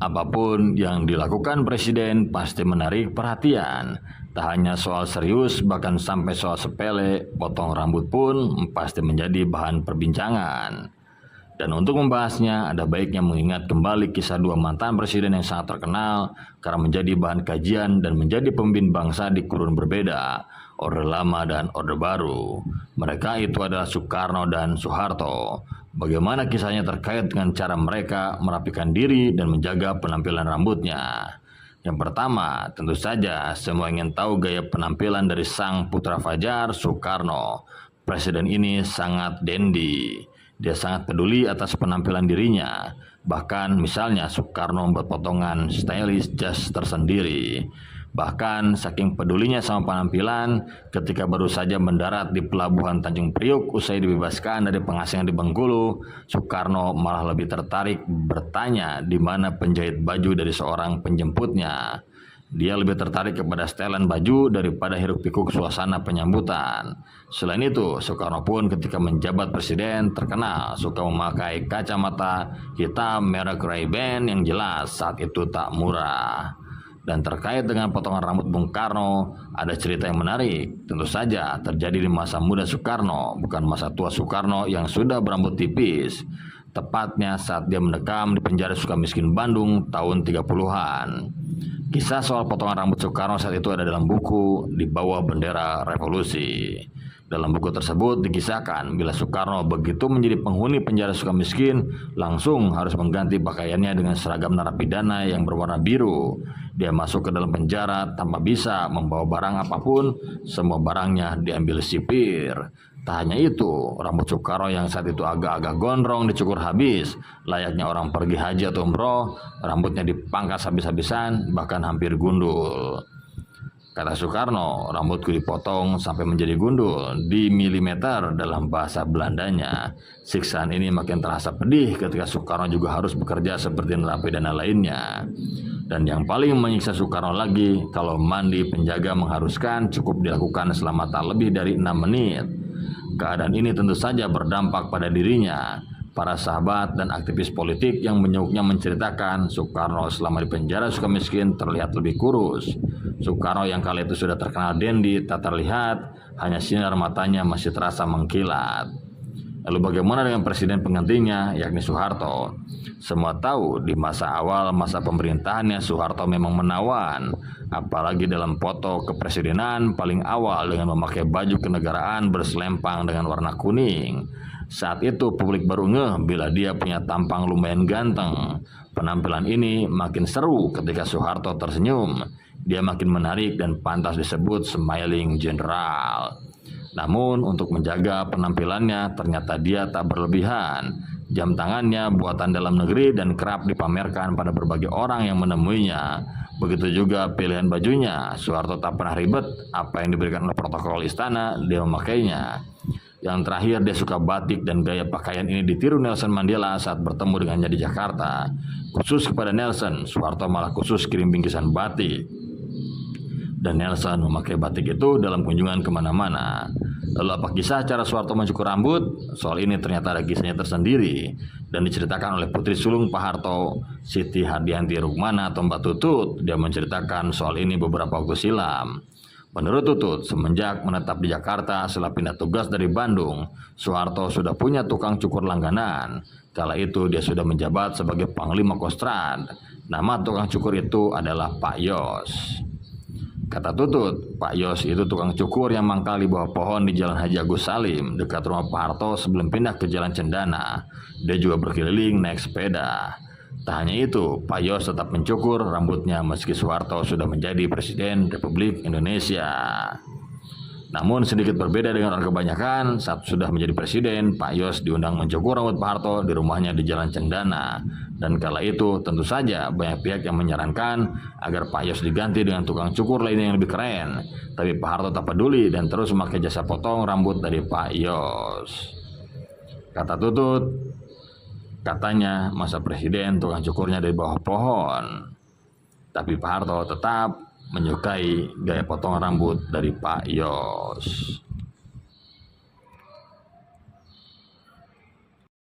Apapun yang dilakukan presiden pasti menarik perhatian. Tak hanya soal serius, bahkan sampai soal sepele, potong rambut pun pasti menjadi bahan perbincangan. Dan untuk membahasnya, ada baiknya mengingat kembali kisah dua mantan presiden yang sangat terkenal karena menjadi bahan kajian dan menjadi pemimpin bangsa di kurun berbeda, Orde Lama dan Orde Baru. Mereka itu adalah Soekarno dan Soeharto. Bagaimana kisahnya terkait dengan cara mereka merapikan diri dan menjaga penampilan rambutnya. Yang pertama, tentu saja semua ingin tahu gaya penampilan dari sang putra fajar, Soekarno. Presiden ini sangat dandy. Dia sangat peduli atas penampilan dirinya. Bahkan misalnya Soekarno membuat potongan stylish jas tersendiri. Bahkan saking pedulinya sama penampilan, ketika baru saja mendarat di pelabuhan Tanjung Priuk usai dibebaskan dari pengasingan di Bengkulu, Soekarno malah lebih tertarik bertanya di mana penjahit baju dari seorang penjemputnya. Dia lebih tertarik kepada setelan baju daripada hiruk-pikuk suasana penyambutan. Selain itu, Soekarno pun ketika menjabat presiden terkenal suka memakai kacamata hitam merek Ray-Ban yang jelas saat itu tak murah. Dan terkait dengan potongan rambut Bung Karno, ada cerita yang menarik. Tentu saja terjadi di masa muda Soekarno, bukan masa tua Soekarno yang sudah berambut tipis. Tepatnya saat dia mendekam di penjara Sukamiskin Bandung tahun 30-an. Kisah soal potongan rambut Soekarno saat itu ada dalam buku Di Bawah Bendera Revolusi. Dalam buku tersebut dikisahkan bila Soekarno begitu menjadi penghuni penjara Sukamiskin, langsung harus mengganti pakaiannya dengan seragam narapidana yang berwarna biru. Dia masuk ke dalam penjara tanpa bisa membawa barang apapun, semua barangnya diambil sipir. Tak hanya itu, rambut Soekarno yang saat itu agak-agak gondrong dicukur habis. Layaknya orang pergi haji atau umroh, rambutnya dipangkas habis-habisan, bahkan hampir gundul. Kata Soekarno, rambutku dipotong sampai menjadi gundul di milimeter dalam bahasa Belandanya. Siksaan ini makin terasa pedih ketika Soekarno juga harus bekerja seperti narapidana lainnya. Dan yang paling menyiksa Soekarno lagi, kalau mandi penjaga mengharuskan cukup dilakukan selama tak lebih dari 6 menit. Keadaan ini tentu saja berdampak pada dirinya. Para sahabat dan aktivis politik yang menyauknya menceritakan Soekarno selama di penjara Sukamiskin terlihat lebih kurus. Soekarno yang kala itu sudah terkenal dandy tak terlihat, hanya sinar matanya masih terasa mengkilat. Lalu bagaimana dengan presiden penggantinya, yakni Soeharto? Semua tahu di masa awal masa pemerintahannya Soeharto memang menawan, apalagi dalam foto kepresidenan paling awal dengan memakai baju kenegaraan berselempang dengan warna kuning. Saat itu publik baru ngeh bila dia punya tampang lumayan ganteng. Penampilan ini makin seru ketika Soeharto tersenyum. Dia makin menarik dan pantas disebut smiling general. Namun untuk menjaga penampilannya ternyata dia tak berlebihan. Jam tangannya buatan dalam negeri dan kerap dipamerkan pada berbagai orang yang menemuinya. Begitu juga pilihan bajunya. Soeharto tak pernah ribet, apa yang diberikan oleh protokol istana dia memakainya. Yang terakhir, dia suka batik dan gaya pakaian ini ditiru Nelson Mandela saat bertemu dengannya di Jakarta. Khusus kepada Nelson, Soeharto malah khusus kirim bingkisan batik. Dan Nelson memakai batik itu dalam kunjungan kemana-mana. Lalu apa kisah cara Soeharto mencukur rambut? Soal ini ternyata ada kisahnya tersendiri dan diceritakan oleh putri sulung Pak Harto, Siti Hardianti Rukmana atau Mbak Tutut. Dia menceritakan soal ini beberapa waktu silam. Menurut Tutut, semenjak menetap di Jakarta setelah pindah tugas dari Bandung, Soeharto sudah punya tukang cukur langganan. Kala itu dia sudah menjabat sebagai Panglima Kostrad. Nama tukang cukur itu adalah Pak Yos. Kata Tutut, Pak Yos itu tukang cukur yang mangkal di bawah pohon di Jalan Haji Agus Salim, dekat rumah Pak Harto sebelum pindah ke Jalan Cendana. Dia juga berkeliling naik sepeda. Tak hanya itu, Pak Yos tetap mencukur rambutnya meski Soeharto sudah menjadi Presiden Republik Indonesia. Namun sedikit berbeda dengan orang kebanyakan, saat sudah menjadi presiden, Pak Yos diundang mencukur rambut Pak Harto di rumahnya di Jalan Cendana. Dan kala itu tentu saja banyak pihak yang menyarankan agar Pak Yos diganti dengan tukang cukur lainnya yang lebih keren. Tapi Pak Harto tak peduli dan terus memakai jasa potong rambut dari Pak Yos. Kata Tutut, katanya masa presiden tukang cukurnya dari bawah pohon. Tapi Pak Harto tetap menyukai gaya potong rambut dari Pak Yos.